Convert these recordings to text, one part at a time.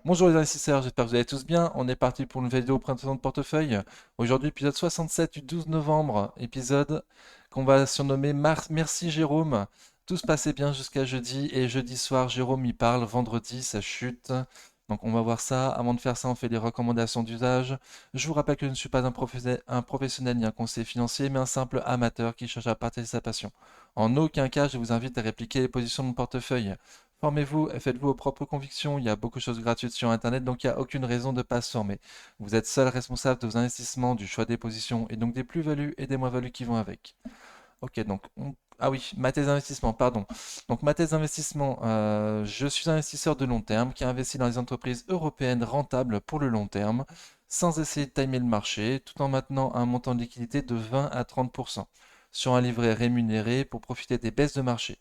Bonjour les investisseurs, j'espère que vous allez tous bien. On est parti pour une vidéo présentation de portefeuille. Aujourd'hui, épisode 67 du 12 novembre, épisode qu'on va surnommer Merci Jérôme. Tout se passait bien jusqu'à jeudi et jeudi soir, Jérôme y parle. Vendredi, ça chute. Donc on va voir ça. Avant de faire ça, on fait des recommandations d'usage. Je vous rappelle que je ne suis pas un professionnel ni un conseiller financier, mais un simple amateur qui cherche à partager sa passion. En aucun cas, je vous invite à répliquer les positions de mon portefeuille. Formez-vous et faites-vous vos propres convictions. Il y a beaucoup de choses gratuites sur Internet, donc il n'y a aucune raison de ne pas se former. Vous êtes seul responsable de vos investissements, du choix des positions et donc des plus-values et des moins-values qui vont avec. Ok, ah oui, ma thèse d'investissement, pardon. Donc ma thèse d'investissement, je suis un investisseur de long terme qui investit dans les entreprises européennes rentables pour le long terme, sans essayer de timer le marché, tout en maintenant un montant de liquidité de 20 à 30% sur un livret rémunéré pour profiter des baisses de marché.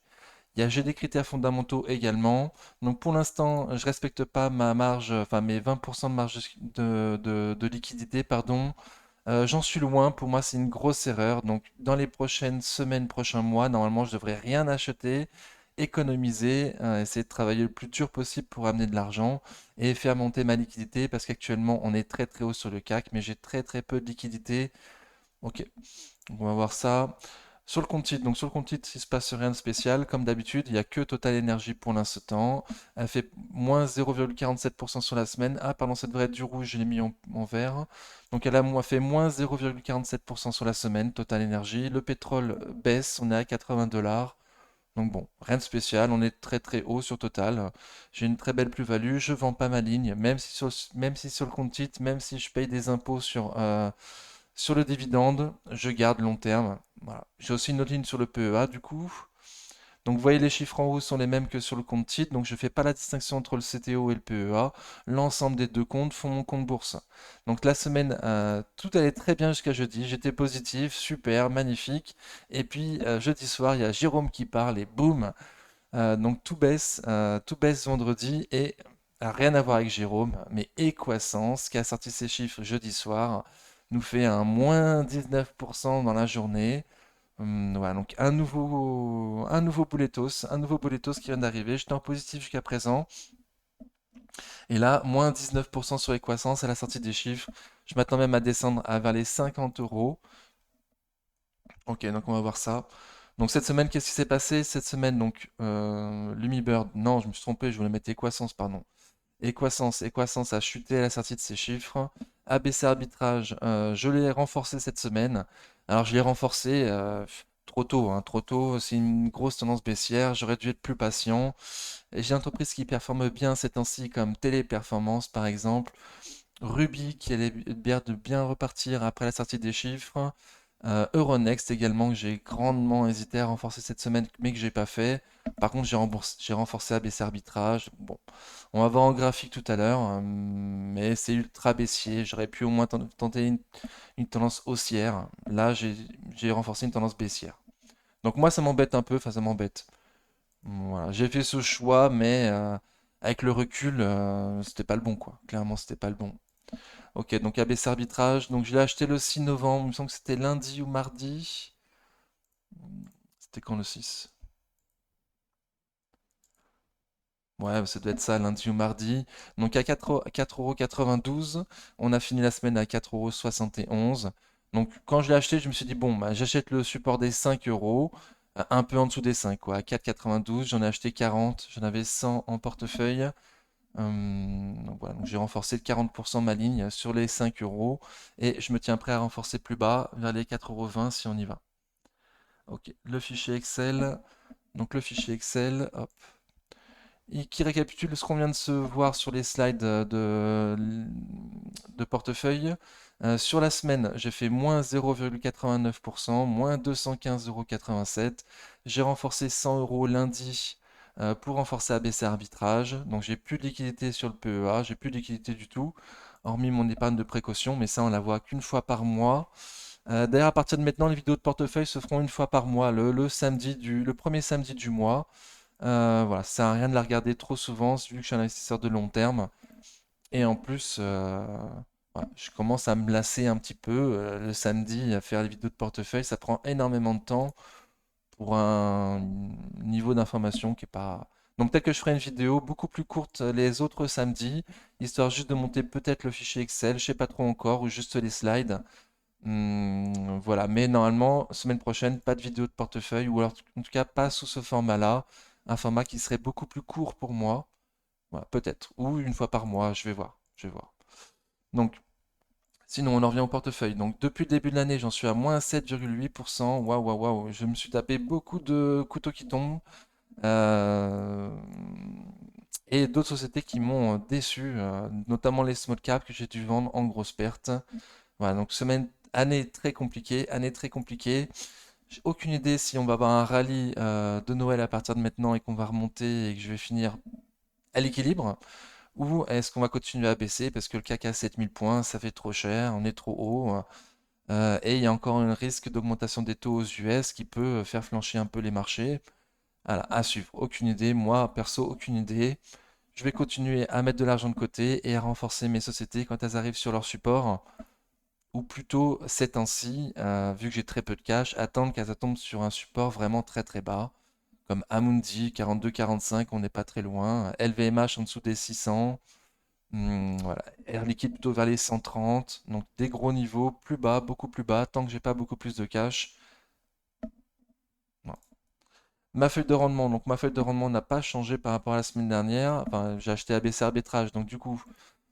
J'ai des critères fondamentaux également. Donc pour l'instant, je respecte pas ma marge, enfin mes 20% de marge de liquidité, pardon. J'en suis loin. Pour moi, c'est une grosse erreur. Donc dans les prochaines semaines, prochains mois, normalement, je devrais rien acheter, économiser, essayer de travailler le plus dur possible pour amener de l'argent et faire monter ma liquidité parce qu'actuellement, on est très très haut sur le CAC, mais j'ai très très peu de liquidité. Ok, on va voir ça. Sur le compte titre, donc sur le compte titre, il ne se passe rien de spécial. Comme d'habitude, il n'y a que Total Energy pour l'instant. Elle fait moins 0,47% sur la semaine. Ah, pardon, ça devrait être du rouge, je l'ai mis en vert. Donc elle a fait moins 0,47% sur la semaine, Total Energy. Le pétrole baisse, on est à 80 dollars. Donc bon, rien de spécial, on est très très haut sur Total. J'ai une très belle plus-value, je vends pas ma ligne, même si sur le compte titre, même si je paye des impôts sur le dividende, je garde long terme. Voilà. J'ai aussi une autre ligne sur le PEA du coup. Donc vous voyez les chiffres en haut sont les mêmes que sur le compte titre, donc je ne fais pas la distinction entre le CTO et le PEA. L'ensemble des deux comptes font mon compte bourse. Donc la semaine, tout allait très bien jusqu'à jeudi. J'étais positif, super, magnifique. Et puis jeudi soir, il y a Jérôme qui parle et boum. Donc tout baisse vendredi et rien à voir avec Jérôme, mais Equasens qui a sorti ses chiffres jeudi soir nous fait un moins 19% dans la journée. Voilà, donc un nouveau boulettos qui vient d'arriver. J'étais en positif jusqu'à présent. Et là, moins 19% sur Equasens à la sortie des chiffres. Je m'attends même à descendre vers les 50 euros. Ok, donc on va voir ça. Donc cette semaine, qu'est-ce qui s'est passé? Cette semaine, donc Lumibird, non, je me suis trompé, je voulais mettre Equasens, pardon. Equasens a chuté à la sortie de ses chiffres. ABC Arbitrage, je l'ai renforcé cette semaine. Alors je l'ai renforcé trop tôt, hein, trop tôt. C'est une grosse tendance baissière. J'aurais dû être plus patient. Et j'ai une entreprise qui performe bien ces temps-ci, comme Téléperformance par exemple. Ruby qui allait bien de bien repartir après la sortie des chiffres. Euronext également que j'ai grandement hésité à renforcer cette semaine mais que j'ai pas fait. Par contre j'ai renforcé ABC Arbitrage. Bon, on va voir en graphique tout à l'heure, mais c'est ultra baissier. J'aurais pu au moins tenter une tendance haussière. Là j'ai renforcé une tendance baissière. Donc moi ça m'embête un peu, enfin ça m'embête. Voilà, j'ai fait ce choix mais avec le recul c'était pas le bon quoi. Clairement c'était pas le bon. Ok, donc ABC Arbitrage. Donc je l'ai acheté le 6 novembre. Il me semble que c'était lundi ou mardi. C'était quand le 6? Ouais, ça doit être ça, lundi ou mardi. Donc à 4,92 €. On a fini la semaine à 4,71 €. Donc quand je l'ai acheté, je me suis dit, bon, bah, j'achète le support des 5 euros, un peu en dessous des 5, quoi. À 4,92, j'en ai acheté 40, j'en avais 100 en portefeuille. Donc voilà, donc j'ai renforcé de 40% ma ligne sur les 5 euros et je me tiens prêt à renforcer plus bas vers les 4,20 € si on y va. Ok, le fichier Excel. Donc le fichier Excel, hop, et qui récapitule ce qu'on vient de se voir sur les slides de portefeuille. Sur la semaine, j'ai fait moins 0,89%, moins 215,87 €. J'ai renforcé 100 euros lundi pour renforcer ABC Arbitrage. Donc j'ai plus de liquidité sur le PEA, j'ai plus de liquidité du tout, hormis mon épargne de précaution, mais ça on la voit qu'une fois par mois. D'ailleurs, à partir de maintenant, les vidéos de portefeuille se feront une fois par mois, le premier samedi du mois. Voilà, ça sert à rien de la regarder trop souvent, vu que je suis un investisseur de long terme. Et en plus, voilà, je commence à me lasser un petit peu le samedi à faire les vidéos de portefeuille. Ça prend énormément de temps pour un niveau d'information qui est pas. Donc peut-être que je ferai une vidéo beaucoup plus courte les autres samedis, histoire juste de monter peut-être le fichier Excel, je sais pas trop encore, ou juste les slides. Voilà, mais normalement, semaine prochaine, pas de vidéo de portefeuille, ou alors en tout cas pas sous ce format-là, un format qui serait beaucoup plus court pour moi. Voilà, peut-être, ou une fois par mois, je vais voir, je vais voir. Donc, sinon, on en revient au portefeuille. Donc, depuis le début de l'année, j'en suis à moins 7,8%. Waouh, waouh, waouh. Je me suis tapé beaucoup de couteaux qui tombent. euh, et d'autres sociétés qui m'ont déçu, notamment les small caps que j'ai dû vendre en grosse perte. Voilà, donc année très compliquée, année très compliquée. J'ai aucune idée si on va avoir un rallye de Noël à partir de maintenant et qu'on va remonter et que je vais finir à l'équilibre. Ou est-ce qu'on va continuer à baisser parce que le CAC à 7000 points, ça fait trop cher, on est trop haut. Et il y a encore un risque d'augmentation des taux aux US qui peut faire flancher un peu les marchés. Voilà, à suivre. Aucune idée. Moi, perso, aucune idée. Je vais continuer à mettre de l'argent de côté et à renforcer mes sociétés quand elles arrivent sur leur support. Ou plutôt, ces temps-ci, vu que j'ai très peu de cash, attendre qu'elles tombent sur un support vraiment très très bas. Comme Amundi, 42-45, on n'est pas très loin. LVMH en dessous des 600. Voilà. Air Liquide plutôt vers les 130. Donc des gros niveaux, plus bas, beaucoup plus bas, tant que j'ai pas beaucoup plus de cash. Voilà. Ma feuille de rendement, donc ma feuille de rendement n'a pas changé par rapport à la semaine dernière. Enfin, j'ai acheté ABC Arbitrage, donc du coup,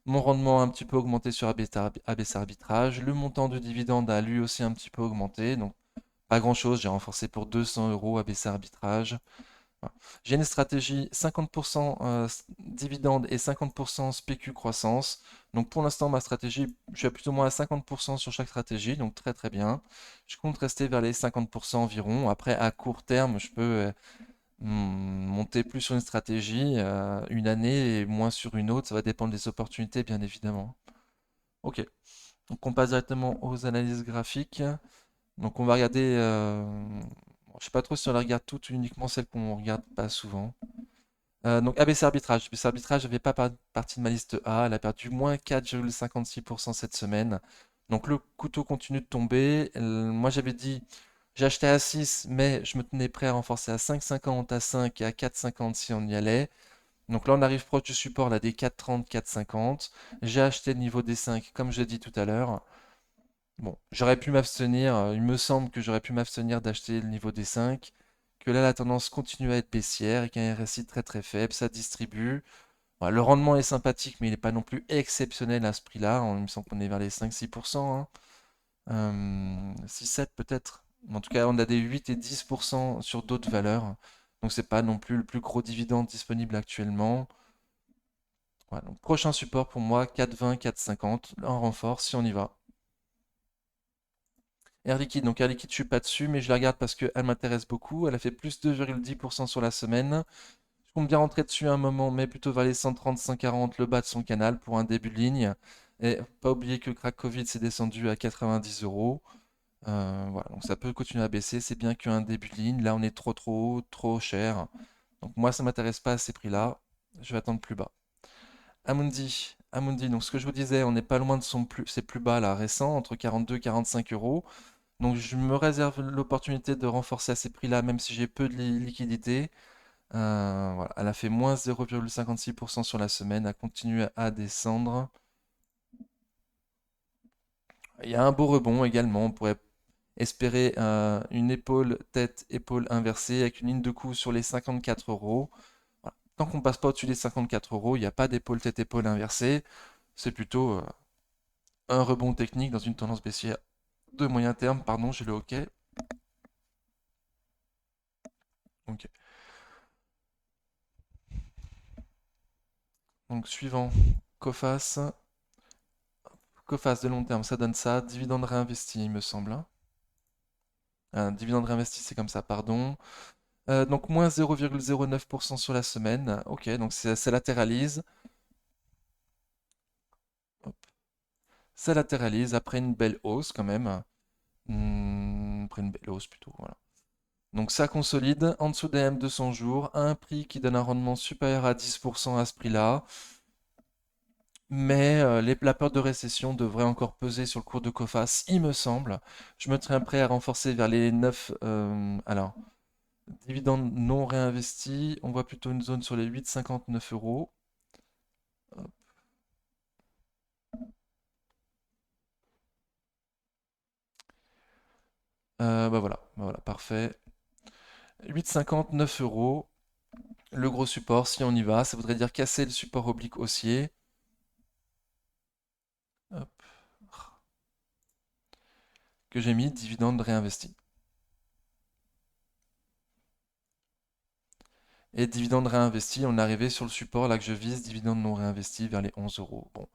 mon rendement a un petit peu augmenté sur ABC Arbitrage. Le montant du dividende a lui aussi un petit peu augmenté, donc pas grand-chose. J'ai renforcé pour 200 euros ABC Arbitrage. Voilà. J'ai une stratégie 50% dividende et 50% spécu croissance. Donc pour l'instant, ma stratégie, je suis à plus ou moins à 50% sur chaque stratégie, donc très très bien. Je compte rester vers les 50% environ. Après, à court terme, je peux monter plus sur une stratégie une année et moins sur une autre. Ça va dépendre des opportunités, bien évidemment. Ok, donc on passe directement aux analyses graphiques. Donc on va regarder, je sais pas trop si on la regarde toutes ou uniquement celles qu'on regarde pas souvent. Donc ABC Arbitrage. ABC Arbitrage n'avait pas partie de ma liste A. Elle a perdu moins 4,56% cette semaine. Donc le couteau continue de tomber. Moi j'avais dit, j'ai acheté à 6, mais je me tenais prêt à renforcer à 5,50, à 5 et à 4,50 si on y allait. Donc là on arrive proche du support là, des 4,30, 4,50. J'ai acheté le niveau des 5 comme je l'ai dit tout à l'heure. Bon, j'aurais pu m'abstenir, il me semble que j'aurais pu m'abstenir d'acheter le niveau des 5, que là la tendance continue à être baissière et qu'un RSI très très faible, ça distribue. Voilà, le rendement est sympathique, mais il n'est pas non plus exceptionnel à ce prix-là. Il me semble qu'on est vers les 5-6%, hein. 6-7 peut-être. En tout cas, on a des 8 et 10% sur d'autres valeurs. Donc c'est pas non plus le plus gros dividende disponible actuellement. Voilà, donc prochain support pour moi, 4,20, 4,50, en renfort si on y va. Air Liquide, donc Air Liquide, je suis pas dessus, mais je la regarde parce qu'elle m'intéresse beaucoup. Elle a fait plus 2,10% sur la semaine. Je compte bien rentrer dessus un moment, mais plutôt vers les 130, 140, le bas de son canal pour un début de ligne. Et pas oublier que le crack Covid s'est descendu à 90 euros. Voilà, donc ça peut continuer à baisser. C'est bien qu'un début de ligne. Là, on est trop trop haut, trop cher. Donc moi, ça m'intéresse pas à ces prix-là. Je vais attendre plus bas. Amundi, donc ce que je vous disais, on n'est pas loin de ses plus bas là, récents, entre 42 et 45 euros. Donc je me réserve l'opportunité de renforcer à ces prix-là, même si j'ai peu de liquidité. Voilà, elle a fait moins 0,56% sur la semaine, elle continue à descendre. Il y a un beau rebond également, on pourrait espérer une épaule, tête, épaule inversée avec une ligne de coup sur les 54 euros. Voilà. Tant qu'on ne passe pas au-dessus des 54 euros, il n'y a pas d'épaule, tête, épaule inversée. C'est plutôt un rebond technique dans une tendance baissière de moyen terme. Pardon, j'ai le hockey. Ok. Donc suivant, Coface. Coface de long terme, ça donne ça. Dividende réinvesti, il me semble, hein. Dividende réinvesti, c'est comme ça, pardon. Donc moins 0,09% sur la semaine. Ok, donc ça latéralise. Hop. Ça latéralise après une belle hausse quand même. Après une belle hausse plutôt, voilà. Donc ça consolide en dessous des M200 jours, à un prix qui donne un rendement supérieur à 10% à ce prix-là. Mais la peur de récession devrait encore peser sur le cours de Coface, il me semble. Je me tiens prêt à renforcer vers les 9. Alors, Dividende non réinvesti, on voit plutôt une zone sur les 8,59 euros. Hop. Bah voilà, parfait. 8,59 euros. Le gros support, si on y va, ça voudrait dire casser le support oblique haussier. Hop, que j'ai mis, dividende réinvesti. Et dividende réinvesti, on est arrivé sur le support là que je vise, dividende non réinvesti vers les 11 euros. Bon.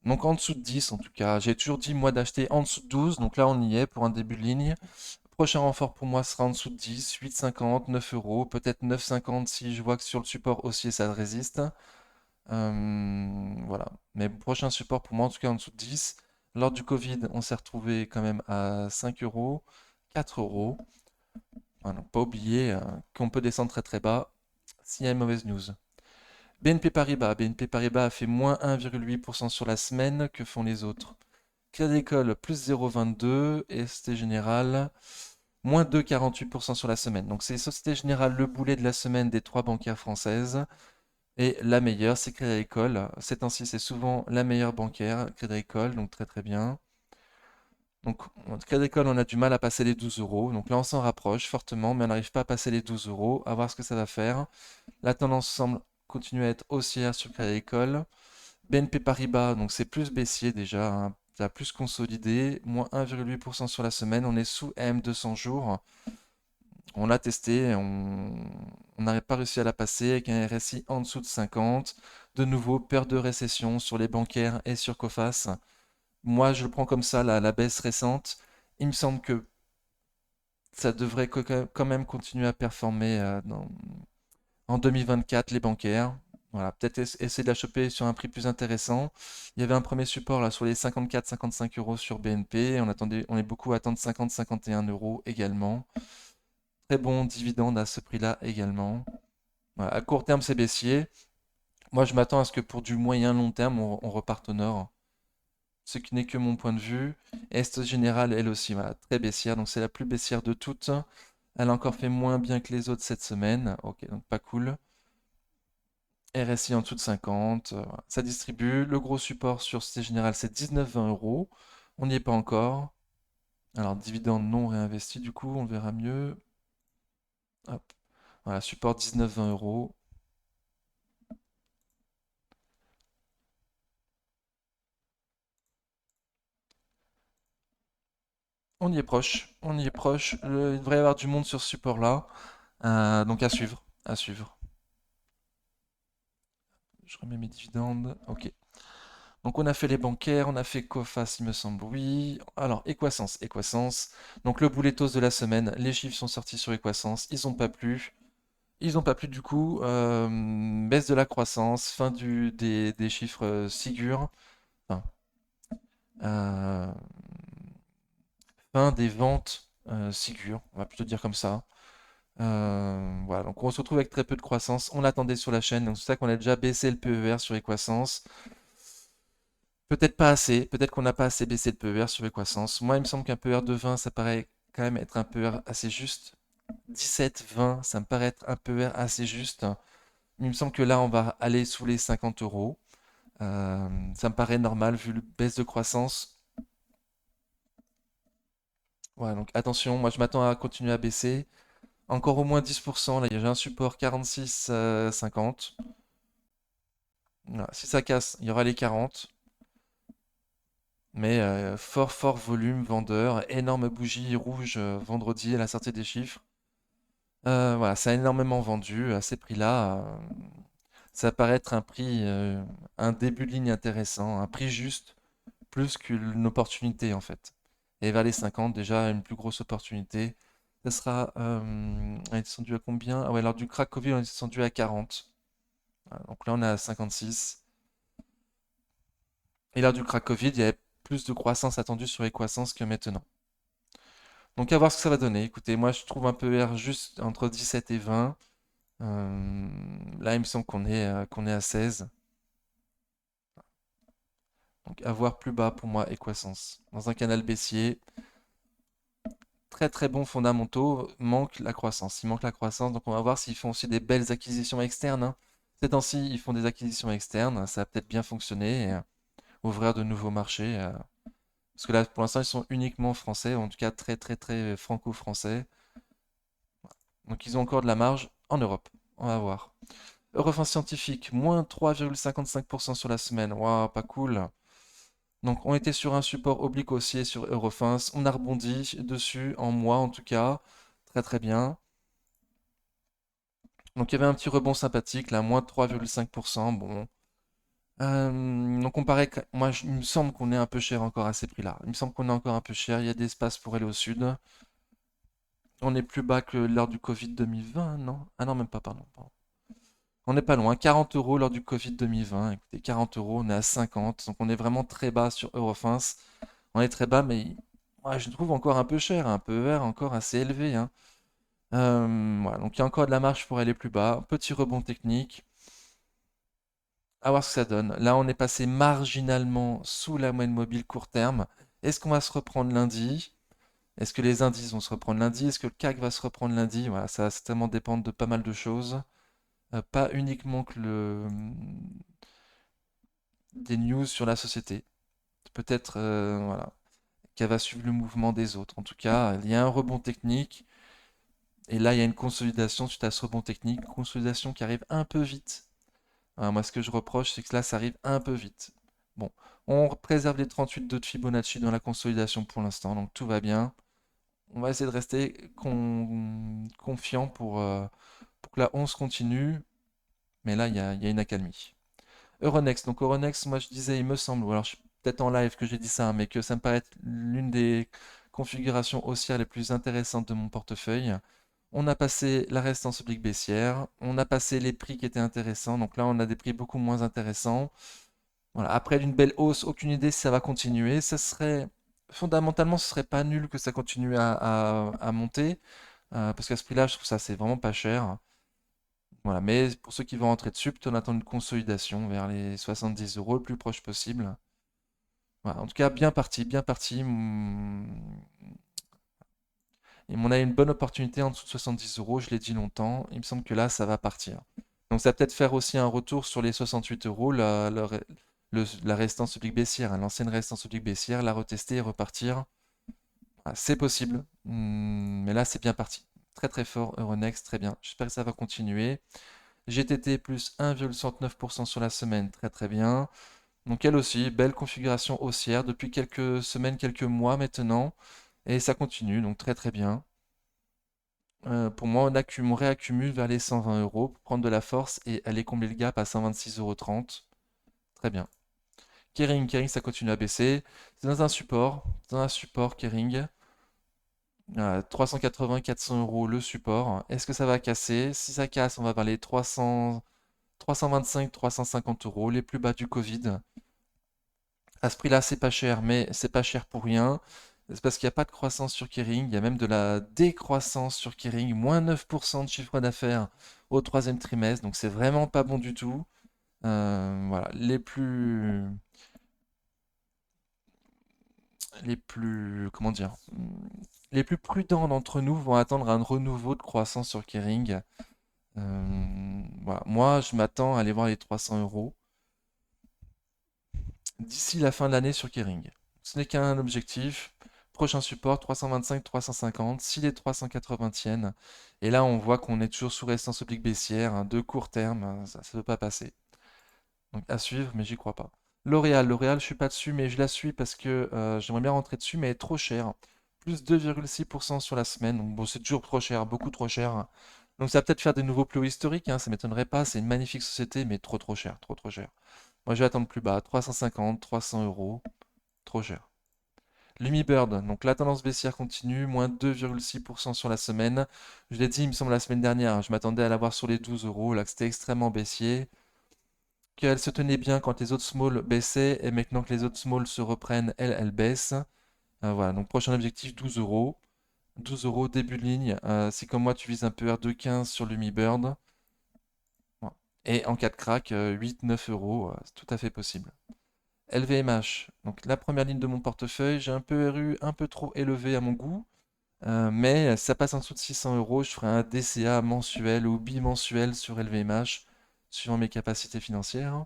Donc en dessous de 10 en tout cas. J'ai toujours dit moi d'acheter en dessous de 12, donc là on y est pour un début de ligne. Prochain renfort pour moi sera en dessous de 10, 8,50, 9 euros, peut-être 9,50 si je vois que sur le support haussier ça résiste. Voilà. Mais prochain support pour moi en tout cas en dessous de 10. Lors du Covid, on s'est retrouvé quand même à 5 euros, 4 euros. Voilà, pas oublier qu'on peut descendre très très bas s'il y a une mauvaise news. BNP Paribas. BNP Paribas a fait moins 1,8% sur la semaine. Que font les autres? Crédit Agricole plus 0,22 et Société Générale moins 2,48% sur la semaine. Donc c'est Société Générale le boulet de la semaine des trois bancaires françaises. Et la meilleure, c'est Crédit Agricole. Ces temps-ci, c'est souvent la meilleure bancaire, Crédit Agricole, donc très très bien. Donc Crédit Agricole, on a du mal à passer les 12 euros. Donc là, on s'en rapproche fortement, mais on n'arrive pas à passer les 12 euros. À voir ce que ça va faire. La tendance semble continuer à être haussière sur Crédit Agricole. BNP Paribas, donc c'est plus baissier déjà, hein, ça a plus consolidé, moins 1,8% sur la semaine, on est sous M200 jours. On l'a testé, on n'avait pas réussi à la passer avec un RSI en dessous de 50. De nouveau, peur de récession sur les bancaires et sur Coface. Moi, je le prends comme ça, la baisse récente. Il me semble que ça devrait quand même continuer à performer en 2024, les bancaires. Voilà, peut-être essayer de la choper sur un prix plus intéressant. Il y avait un premier support là sur les 54-55 euros sur BNP. On est beaucoup à attendre 50-51 euros également. Très bon dividende à ce prix-là également. Voilà, à court terme, c'est baissier. Moi, je m'attends à ce que pour du moyen long terme, on reparte au nord. Ce qui n'est que mon point de vue. Est Générale, elle aussi, voilà, très baissière. Donc c'est la plus baissière de toutes. Elle a encore fait moins bien que les autres cette semaine. Ok, donc pas cool. RSI en dessous de 50. Voilà. Ça distribue. Le gros support sur Société Générale, c'est 19,20 euros. On n'y est pas encore. Alors, dividende non réinvesti, du coup, on verra mieux. Hop. Voilà, support 19,20 euros. On y est proche. On y est proche. Il devrait y avoir du monde sur ce support-là. Donc à suivre. À suivre. Je remets mes dividendes. Ok. Donc on a fait les bancaires, on a fait Coface, il me semble, oui. Alors, Equasens, Equasens. Donc le boulettos de la semaine, les chiffres sont sortis sur Equasens, ils n'ont pas plu. Ils n'ont pas plu du coup. Baisse de la croissance, fin des chiffres Ségur. Enfin, euh, fin des ventes Ségur, on va plutôt dire comme ça. Voilà, donc on se retrouve avec très peu de croissance. On l'attendait sur la chaîne, donc c'est ça qu'on a déjà baissé le PER sur Equasens. Peut-être pas assez, peut-être qu'on n'a pas assez baissé le PER sur Equasens. Moi, il me semble qu'un PER de 20, ça paraît quand même être un PER assez juste. 17, 20, ça me paraît être un PER assez juste. Il me semble que là, on va aller sous les 50 euros. Ça me paraît normal vu le baisse de croissance. Voilà, donc attention, moi je m'attends à continuer à baisser. Encore au moins 10%, là j'ai un support 46, 50. Voilà, si ça casse, il y aura les 40. Mais fort fort volume vendeur, énorme bougie rouge vendredi à la sortie des chiffres. Voilà, ça a énormément vendu à ces prix-là. Ça paraît être un prix, un début de ligne intéressant, un prix juste, plus qu'une opportunité en fait. Et vers les 50, déjà une plus grosse opportunité. Ça sera, on est descendu à combien? Ah ouais, alors du crack Covid, on est descendu à 40. Voilà, donc là, on est à 56. Et lors du crack Covid, il y avait plus de croissance attendue sur les croissances que maintenant. Donc à voir ce que ça va donner. Écoutez, moi je trouve un PER juste entre 17 et 20. Là, il me semble qu'on est à 16. Donc à voir plus bas pour moi, Equasens. Dans un canal baissier, très très bons fondamentaux, manque la croissance. Il manque la croissance, donc on va voir s'ils font aussi des belles acquisitions externes, hein. Ces temps-ci, ils font des acquisitions externes, ça va peut-être bien fonctionner, et, ouvrir de nouveaux marchés. Parce que là, pour l'instant, ils sont uniquement français, en tout cas très très très franco-français. Donc ils ont encore de la marge en Europe. On va voir. Eurofins Scientifique, moins 3,55% sur la semaine. Waouh, pas cool. Donc on était sur un support oblique haussier sur Eurofins. On a rebondi dessus en mois en tout cas. Très très bien. Donc il y avait un petit rebond sympathique là, moins 3,5%. Bon. Donc on paraît que moi il me semble qu'on est un peu cher encore à ces prix-là. Il me semble qu'on est encore un peu cher. Il y a des espaces pour aller au sud. On est plus bas que lors du Covid 2020, non? Ah non, même pas, pardon. On n'est pas loin, 40 euros lors du Covid 2020. Écoutez, 40 euros, on est à 50. Donc on est vraiment très bas sur Eurofins. On est très bas, mais moi, je le trouve encore un peu cher, un peu vert, encore assez élevé, hein. Voilà, donc il y a encore de la marge pour aller plus bas. Petit rebond technique. À voir ce que ça donne. Là, on est passé marginalement sous la moyenne mobile court terme. Est-ce qu'on va se reprendre lundi? Est-ce que les indices vont se reprendre lundi? Est-ce que le CAC va se reprendre lundi? Voilà, ça va certainement dépendre de pas mal de choses. Pas uniquement que des news sur la société. Peut-être voilà, qu'elle va suivre le mouvement des autres. En tout cas, il y a un rebond technique. Et là, il y a une consolidation suite à ce rebond technique. Consolidation qui arrive un peu vite. Voilà, moi, ce que je reproche, c'est que là, ça arrive un peu vite. Bon, on préserve les 38 de Fibonacci dans la consolidation pour l'instant, donc tout va bien. On va essayer de rester confiant pour que la 11 continue. Mais là, il y a une accalmie. Euronext. Donc Euronext, moi je disais, il me semble, ou alors je suis peut-être en live que j'ai dit ça, hein, mais que ça me paraît être l'une des configurations haussières les plus intéressantes de mon portefeuille. On a passé la résistance oblique baissière, on a passé les prix qui étaient intéressants, donc là on a des prix beaucoup moins intéressants. Voilà, après d'une belle hausse, aucune idée si ça va continuer. Ça serait, fondamentalement, ce serait pas nul que ça continue à monter, parce qu'à ce prix-là, je trouve ça c'est vraiment pas cher. Voilà, mais pour ceux qui vont rentrer dessus, plutôt on attend une consolidation vers les 70 euros le plus proche possible. Voilà, en tout cas, bien parti, bien parti. Et on a une bonne opportunité en dessous de 70 euros, je l'ai dit longtemps. Il me semble que là, ça va partir. Donc ça va peut-être faire aussi un retour sur les 68 euros, la résistance oblique baissière, hein, l'ancienne résistance oblique baissière, la retester et repartir. Voilà, c'est possible, mais là, c'est bien parti. Très très fort, Euronext, très bien. J'espère que ça va continuer. GTT plus 1,69% sur la semaine, très très bien. Donc elle aussi, belle configuration haussière depuis quelques semaines, quelques mois maintenant. Et ça continue, donc très très bien. Pour moi, on réaccumule vers les 120 euros pour prendre de la force et aller combler le gap à 126,30 €. Très bien. Kering, ça continue à baisser. C'est dans un support Kering. 380, 400 euros le support. Est-ce que ça va casser? Si ça casse, on va vers les 300, 325, 350 euros, les plus bas du Covid. À ce prix-là, c'est pas cher, mais c'est pas cher pour rien. C'est parce qu'il n'y a pas de croissance sur Kering, il y a même de la décroissance sur Kering, moins 9% de chiffre d'affaires au troisième trimestre, donc c'est vraiment pas bon du tout. Voilà, comment dire, les plus prudents d'entre nous vont attendre un renouveau de croissance sur Kering. Voilà, moi, je m'attends à aller voir les 300 euros d'ici la fin de l'année sur Kering. Ce n'est qu'un objectif. Prochain support 325, 350. Si les 380 tiennent, et là on voit qu'on est toujours sous résistance oblique baissière, hein, de court terme, hein, ça ne veut pas passer. Donc à suivre, mais j'y crois pas. L'Oréal, je suis pas dessus, mais je la suis parce que j'aimerais bien rentrer dessus, mais elle est trop chère. Plus 2,6% sur la semaine, donc bon, c'est toujours trop cher, beaucoup trop cher. Donc ça va peut-être faire des nouveaux plus hauts historiques, hein, ça m'étonnerait pas. C'est une magnifique société, mais trop trop cher, trop trop cher. Moi je vais attendre plus bas, 350, 300 euros, trop cher. Lumibird, donc la tendance baissière continue, moins 2,6% sur la semaine. Je l'ai dit, il me semble, la semaine dernière, hein, je m'attendais à l'avoir sur les 12 euros, là que c'était extrêmement baissier. Qu'elle se tenait bien quand les autres small baissaient, et maintenant que les autres small se reprennent, elle baisse. Voilà, donc prochain objectif 12 euros. 12 euros, début de ligne. Si comme moi tu vises un peu R2,15 sur Lumibird. Voilà. Et en cas de crack, 8-9 euros, c'est tout à fait possible. LVMH, donc la première ligne de mon portefeuille, j'ai un peu RU un peu trop élevé à mon goût. Mais ça passe en dessous de 600 euros, je ferai un DCA mensuel ou bimensuel sur LVMH, suivant mes capacités financières.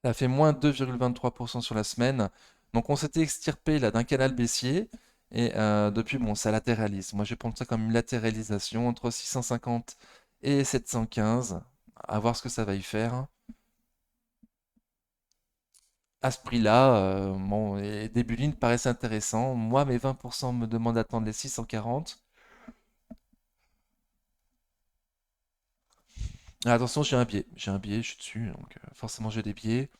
Ça a fait moins 2,23% sur la semaine. Donc on s'était extirpé là d'un canal baissier. Et depuis, bon, ça latéralise. Moi, je vais prendre ça comme une latéralisation entre 650 et 715. À voir ce que ça va y faire. À ce prix-là, bon, et début ligne paraissent intéressants. Moi, mes 20% me demandent d'attendre les 640. Ah, attention, j'ai un biais. J'ai un biais, je suis dessus. Donc forcément, j'ai des biais.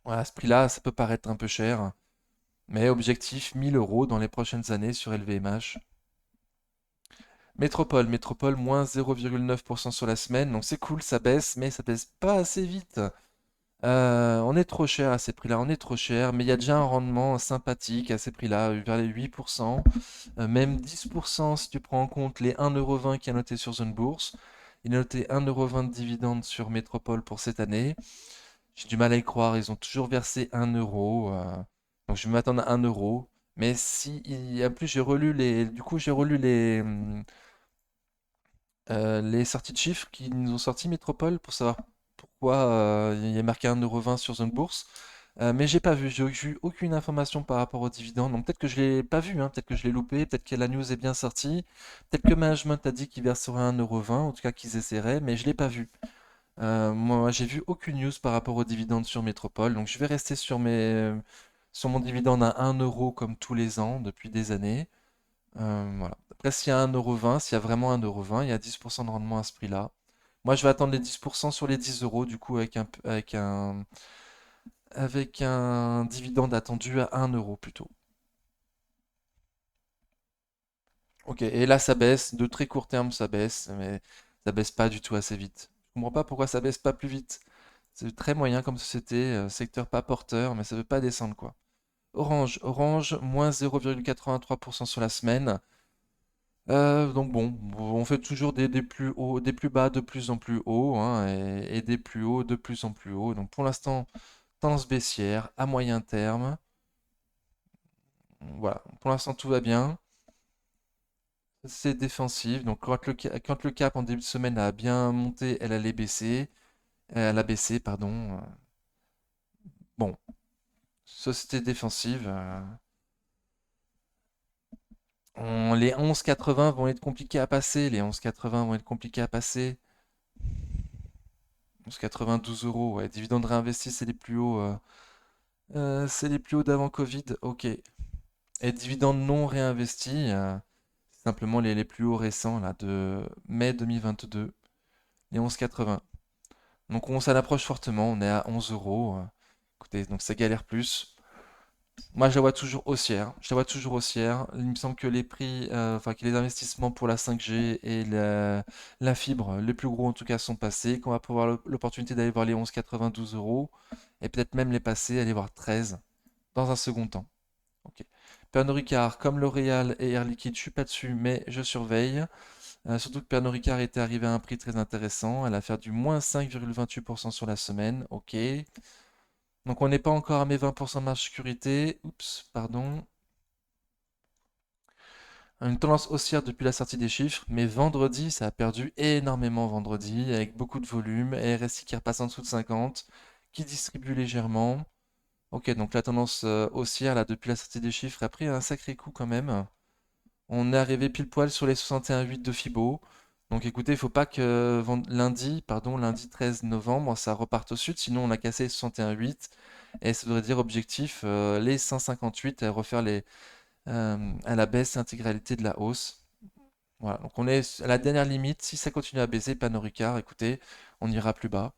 Voilà, à ce prix-là, ça peut paraître un peu cher. Mais objectif 1000 euros dans les prochaines années sur LVMH. Métropole, moins 0,9% sur la semaine. Donc c'est cool, ça baisse, mais ça baisse pas assez vite. On est trop cher à ces prix-là, on est trop cher, mais il y a déjà un rendement sympathique à ces prix-là, vers les 8%, même 10% si tu prends en compte les 1,20 € qui a noté sur Zone Bourse. Il a noté 1,20 € de dividende sur Métropole pour cette année. J'ai du mal à y croire, ils ont toujours versé 1 €, donc je vais m'attendre à 1 €. Mais si, en plus j'ai relu les sorties de chiffres qui nous ont sorti Métropole pour savoir pourquoi il y a marqué 1,20 € sur Zone Bourse. Mais j'ai pas vu, j'ai eu aucune information par rapport aux dividendes. Donc peut-être que je l'ai pas vu, hein, peut-être que je l'ai loupé, peut-être que la news est bien sortie, peut-être que management a dit qu'il verserait 1,20 €, en tout cas qu'ils essaieraient, mais je l'ai pas vu. Moi, j'ai vu aucune news par rapport aux dividendes sur Métropole, donc je vais rester sur mon dividende à 1 € comme tous les ans depuis des années. Voilà. Après, s'il y a 1,20 €, s'il y a vraiment 1,20 €, il y a 10% de rendement à ce prix-là. Moi, je vais attendre les 10% sur les 10 € du coup, avec un dividende attendu à 1 € plutôt. Ok, et là, ça baisse. De très court terme, ça baisse, mais ça baisse pas du tout assez vite. Je comprends pas pourquoi ça baisse pas plus vite. C'est très moyen comme société, secteur pas porteur, mais ça veut pas descendre quoi. Orange, moins 0,83% sur la semaine. Donc bon, on fait toujours des plus hauts, des plus bas de plus en plus haut, hein, et des plus hauts de plus en plus haut. Donc pour l'instant, tendance baissière à moyen terme. Voilà, pour l'instant tout va bien. C'est défensif. Donc quand le cap en début de semaine a bien monté, elle allait baisser. Elle a baissé, pardon. Bon, société défensive. Les 11,80 vont être compliqués à passer. Les 11,80 vont être compliqués à passer. 11,80, 12 €. Ouais, dividendes réinvestis, c'est les plus hauts. C'est les plus hauts d'avant Covid. Ok. Et dividendes non réinvestis, c'est simplement les plus hauts récents là, de mai 2022. Les 11,80. Donc on s'en approche fortement. On est à 11 €. Écoutez, donc ça galère plus. Moi, je la vois toujours haussière. Je la vois toujours haussière. Il me semble que les prix, enfin que les investissements pour la 5G et la fibre, les plus gros en tout cas, sont passés. Qu'on va pouvoir l'opportunité d'aller voir les 11,80, 12 € et peut-être même les passer, aller voir 13 dans un second temps. Ok. Pernod Ricard, comme L'Oréal et Air Liquide, je suis pas dessus, mais je surveille. Surtout que Pernod Ricard était arrivé à un prix très intéressant. Elle a fait du moins 5,28% sur la semaine. Ok. Donc on n'est pas encore à mes 20% de marge sécurité. Oups, pardon. Une tendance haussière depuis la sortie des chiffres, mais vendredi, ça a perdu énormément vendredi, avec beaucoup de volume, et RSI qui repasse en dessous de 50, qui distribue légèrement. Ok, donc la tendance haussière, là, depuis la sortie des chiffres, a pris un sacré coup quand même. On est arrivé pile poil sur les 61,8 de Fibo. Donc écoutez, il faut pas que lundi 13 novembre, ça reparte au sud, sinon on a cassé les 61,8. Et ça voudrait dire objectif les 158 et refaire à la baisse l'intégralité de la hausse. Voilà, donc on est à la dernière limite. Si ça continue à baisser, Pernod Ricard, écoutez, on ira plus bas.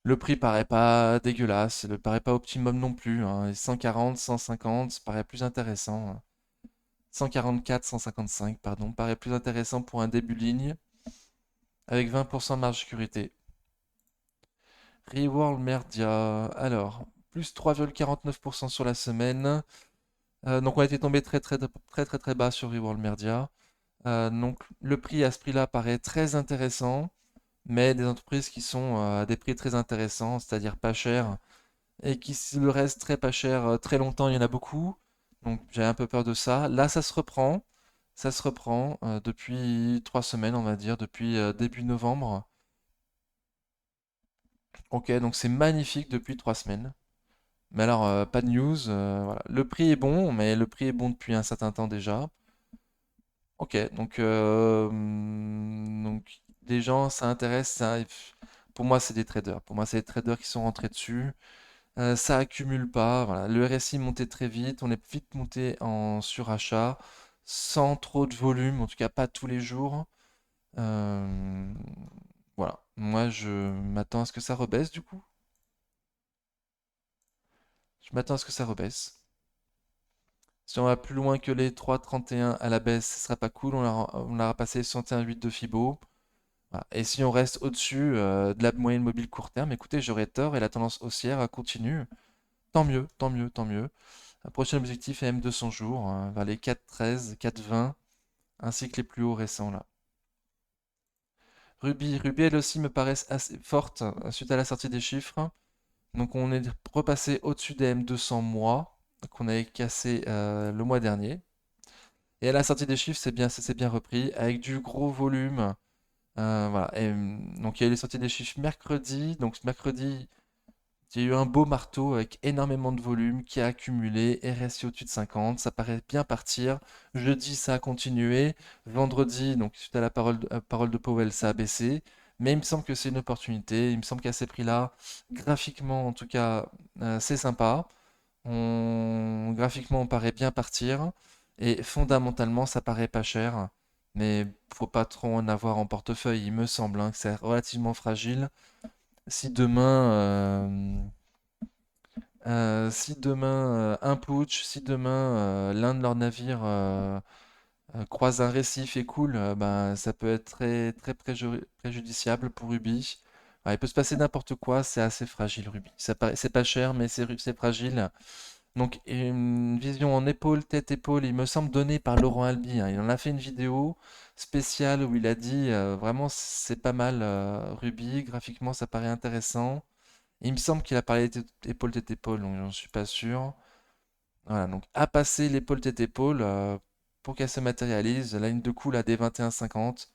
Le prix paraît pas dégueulasse, le paraît pas optimum non plus, hein. 140, 150, ça paraît plus intéressant, hein. 144, 155, pardon, paraît plus intéressant pour un début de ligne, avec 20% de marge de sécurité. Reworld Merdia, alors, plus 3,49% sur la semaine. Donc on a été tombé très très très très très bas sur Reworld Merdia. Donc le prix à ce prix-là paraît très intéressant, mais des entreprises qui sont à des prix très intéressants, c'est-à-dire pas chers, et qui le restent très pas cher très longtemps, il y en a beaucoup. Donc j'ai un peu peur de ça. Là, ça se reprend. Ça se reprend depuis 3 semaines, on va dire, depuis début novembre. Ok, donc c'est magnifique depuis 3 semaines. Mais alors, pas de news. Voilà. Le prix est bon, mais le prix est bon depuis un certain temps déjà. Ok, donc des gens, ça intéresse. Pour moi, c'est des traders. Pour moi, c'est des traders qui sont rentrés dessus. Ça accumule pas. Voilà. Le RSI montait très vite. On est vite monté en surachat, sans trop de volume, en tout cas pas tous les jours. Euh, voilà. Moi, je m'attends à ce que ça rebaisse du coup. Je m'attends à ce que ça rebaisse. Si on va plus loin que les 3,31 à la baisse, ce sera pas cool. On aura passé 61,8 de Fibo. Voilà. Et si on reste au-dessus de la moyenne mobile court terme, écoutez, j'aurais tort et la tendance haussière continue. Tant mieux, tant mieux, tant mieux. Un prochain objectif est M200 jours, vers les 4,13, 4,20, ainsi que les plus hauts récents là. Ruby, elle aussi me paraît assez forte suite à la sortie des chiffres. Donc on est repassé au-dessus des M200 mois qu'on avait cassé le mois dernier. Et à la sortie des chiffres, c'est bien, ça s'est bien repris avec du gros volume. Voilà. Donc il y a eu les sorties des chiffres mercredi. Donc ce mercredi, il y a eu un beau marteau avec énormément de volume qui a accumulé, RSI au-dessus de 50, ça paraît bien partir. Jeudi, ça a continué. Vendredi, donc suite à la parole de Powell, ça a baissé. Mais il me semble que c'est une opportunité. Il me semble qu'à ces prix-là, graphiquement en tout cas, c'est sympa. Graphiquement, on paraît bien partir. Et fondamentalement, ça paraît pas cher. Mais faut pas trop en avoir en portefeuille. Il me semble hein, que c'est relativement fragile. Si demain, un putsch, si demain l'un de leurs navires croise un récif et coule, ben, ça peut être très, très préjudiciable pour Ruby. Alors, il peut se passer n'importe quoi, c'est assez fragile Ruby. C'est pas cher, mais c'est fragile. Donc une vision en épaule, tête-épaule, il me semble donnée par Laurent Albi, hein. Il en a fait une vidéo spéciale où il a dit vraiment c'est pas mal Ruby, graphiquement ça paraît intéressant. Il me semble qu'il a parlé épaule tête épaule, donc j'en suis pas sûr. Voilà, donc à passer l'épaule tête épaule pour qu'elle se matérialise. La ligne de coup là des 21,50,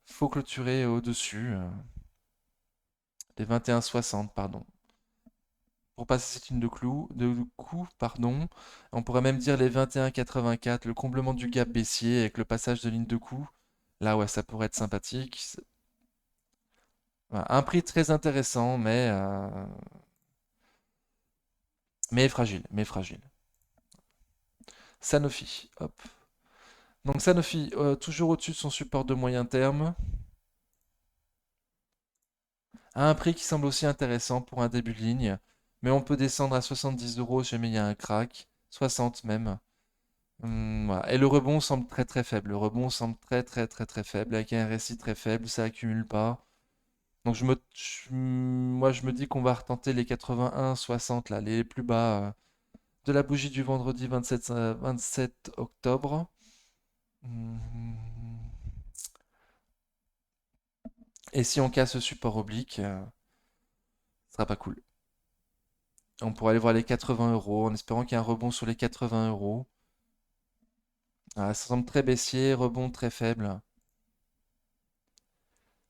faut clôturer au-dessus des 21,60 pardon. Pour passer cette ligne de coup, pardon, on pourrait même dire les 21,84, le comblement du gap baissier avec le passage de ligne de coup. Là ouais, ça pourrait être sympathique. Voilà, un prix très intéressant, mais fragile, mais fragile. Sanofi, hop. Donc Sanofi, toujours au-dessus de son support de moyen terme, à un prix qui semble aussi intéressant pour un début de ligne, mais on peut descendre à 70 euros si jamais il y a un crack, 60 même. Voilà. Et le rebond semble très très faible. Le rebond semble très très très très faible, avec un RSI très faible, ça accumule pas. Donc moi je me dis qu'on va retenter les 81, 60 là, les plus bas de la bougie du vendredi 27 octobre. Hum, Et si on casse ce support oblique, ce sera pas cool. On pourrait aller voir les 80 euros en espérant qu'il y ait un rebond sur les 80 euros. Ah, ça semble très baissier, rebond très faible.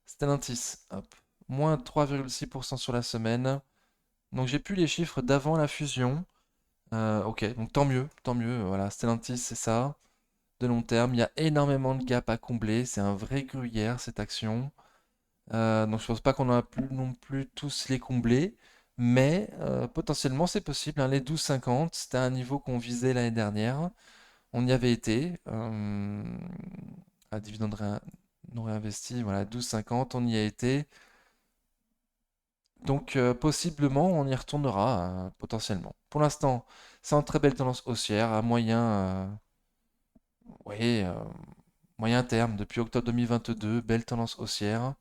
Stellantis, hop. Moins 3,6% sur la semaine. Donc j'ai plus les chiffres d'avant la fusion. Ok, donc tant mieux, tant mieux. Voilà, Stellantis, c'est ça. De long terme, il y a énormément de gap à combler. C'est un vrai gruyère cette action. Donc je pense pas qu'on aura plus non plus tous les combler. Mais potentiellement c'est possible, hein. Les 12,50, c'était un niveau qu'on visait l'année dernière. On y avait été. À dividende non réinvesti, voilà, 12,50, on y a été. Donc possiblement on y retournera potentiellement. Pour l'instant, c'est en très belle tendance haussière à ouais, moyen terme, depuis octobre 2022, belle tendance haussière,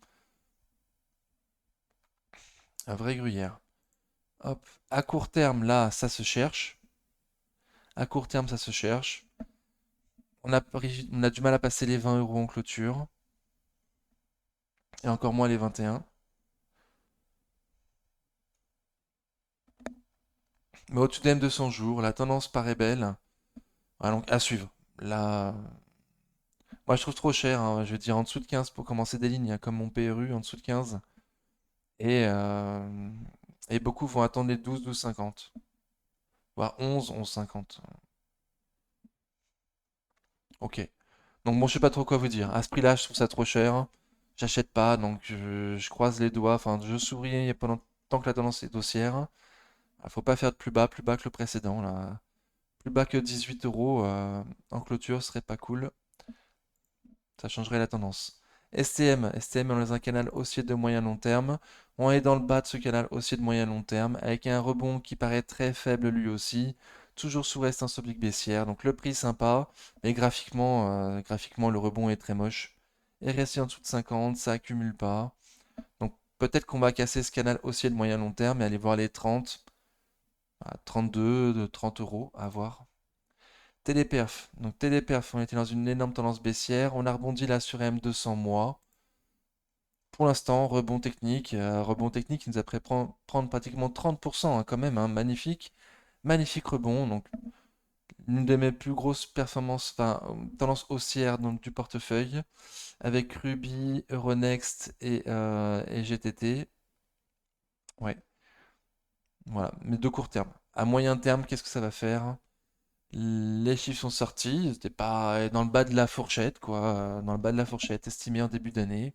un vrai gruyère. Hop. À court terme, là, ça se cherche. À court terme, ça se cherche. On a du mal à passer les 20 euros en clôture, et encore moins les 21. Mais au-dessus des M200 jours, la tendance paraît belle. Ah, donc à suivre. Là, moi je trouve trop cher, hein. Je veux dire en dessous de 15 pour commencer des lignes, hein, comme mon PRU en dessous de 15. Et, euh, et beaucoup vont attendre les 12, 12,50. Voire 11, 11,50. Ok. Donc bon, je sais pas trop quoi vous dire. À ce prix-là, je trouve ça trop cher. J'achète pas, donc je croise les doigts. Enfin, je souris pendant tant que la tendance est haussière. Faut pas faire de plus bas que le précédent là. Plus bas que 18 euros en clôture serait pas cool. Ça changerait la tendance. STM, on est dans un canal haussier de moyen long terme. On est dans le bas de ce canal haussier de moyen long terme avec un rebond qui paraît très faible lui aussi. Toujours sous résistance oblique baissière. Donc le prix sympa, mais graphiquement le rebond est très moche. Et rester en dessous de 50, ça accumule pas. Donc peut-être qu'on va casser ce canal haussier de moyen long terme et aller voir les 30, 32, de 30 euros à voir. Téléperf. Donc Téléperf, on était dans une énorme tendance baissière. On a rebondi là sur M200 mois. Pour l'instant, rebond technique qui nous a fait prendre pratiquement 30% hein, quand même, hein, magnifique. Magnifique rebond. Donc l'une de mes plus grosses performances, enfin tendance haussière donc, du portefeuille, avec Ruby, Euronext et GTT. Ouais, voilà, mais de court terme. À moyen terme, qu'est-ce que ça va faire? Les chiffres sont sortis, c'était pas dans le bas de la fourchette, quoi, dans le bas de la fourchette, estimé en début d'année.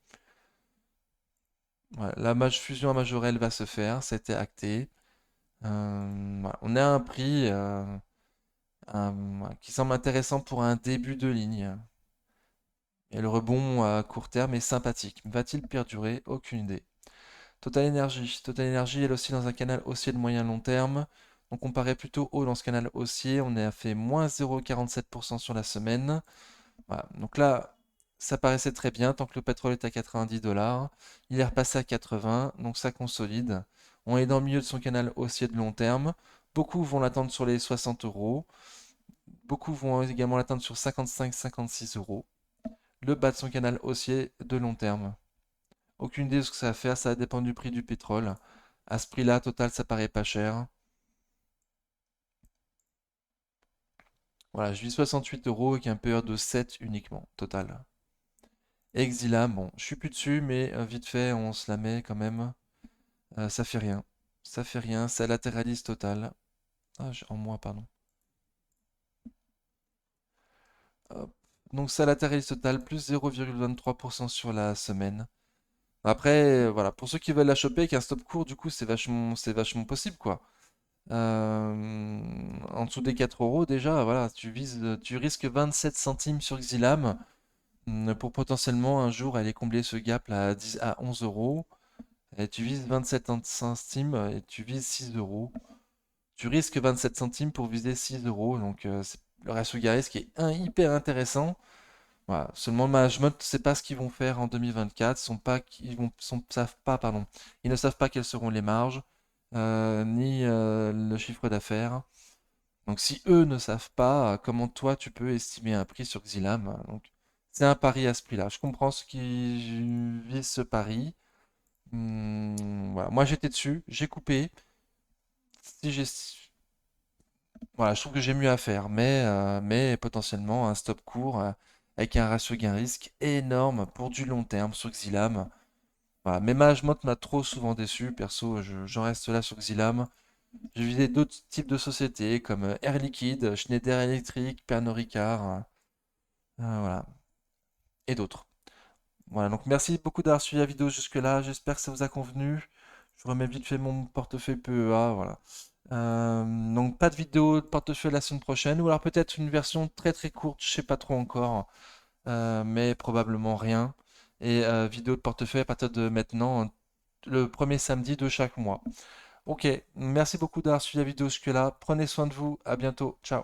Voilà, fusion à majorelle va se faire, ça a été acté. Voilà, on a un prix voilà, qui semble intéressant pour un début de ligne. Et le rebond à court terme est sympathique. Va-t-il perdurer? Aucune idée. Total Energy. Total Energy, elle aussi dans un canal haussier de moyen long terme. Donc on paraît plutôt haut dans ce canal haussier. On est à fait moins 0,47% sur la semaine. Voilà. Donc là, ça paraissait très bien tant que le pétrole est à 90 dollars. Il est repassé à 80, donc ça consolide. On est dans le milieu de son canal haussier de long terme. Beaucoup vont l'attendre sur les 60 euros. Beaucoup vont également l'atteindre sur 55-56 euros. Le bas de son canal haussier de long terme. Aucune idée de ce que ça va faire, ça dépend du prix du pétrole. À ce prix-là, total, ça paraît pas cher. Voilà, je vis 68 euros avec un PE de 7 uniquement, total. Exila, bon, je suis plus dessus, mais vite fait, on se la met quand même. Ça fait rien. Ça fait rien, ça latéralise total. Ah, en moins, pardon. Hop. Donc ça latéralise total, plus 0,23% sur la semaine. Après, voilà, pour ceux qui veulent la choper avec un stop court, du coup, c'est vachement possible, quoi. En dessous des 4 euros, déjà, voilà, tu risques 27 centimes sur Xilam pour potentiellement un jour aller combler ce gap là, à 11 euros. Et tu vises 27 centimes et tu vises 6 euros. Tu risques 27 centimes pour viser 6 euros. Donc le ratio Gares qui est hyper intéressant. Voilà. Seulement le management ne sait pas ce qu'ils vont faire en 2024. Savent pas, pardon. Ils ne savent pas quelles seront les marges, ni le chiffre d'affaires. Donc si eux ne savent pas, comment toi tu peux estimer un prix sur Xilam? Donc c'est un pari à ce prix-là. Je comprends ceux qui visent ce pari. Voilà. Moi j'étais dessus, j'ai coupé. Si j'ai, voilà, je trouve que j'ai mieux à faire, mais potentiellement un stop court avec un ratio gain-risque énorme pour du long terme sur Xilam. Voilà. Mais management m'a trop souvent déçu. Perso, j'en reste là sur Xilam. J'ai visé d'autres types de sociétés comme Air Liquide, Schneider Electric, Pernod Ricard, voilà, et d'autres. Voilà, donc merci beaucoup d'avoir suivi la vidéo jusque-là. J'espère que ça vous a convenu. Je remets vite fait mon portefeuille PEA, voilà. Donc pas de vidéo de portefeuille la semaine prochaine, ou alors peut-être une version très très courte, je sais pas trop encore, mais probablement rien. Et vidéo de portefeuille à partir de maintenant, le premier samedi de chaque mois. Ok, merci beaucoup d'avoir suivi la vidéo jusque-là. Prenez soin de vous, à bientôt, ciao.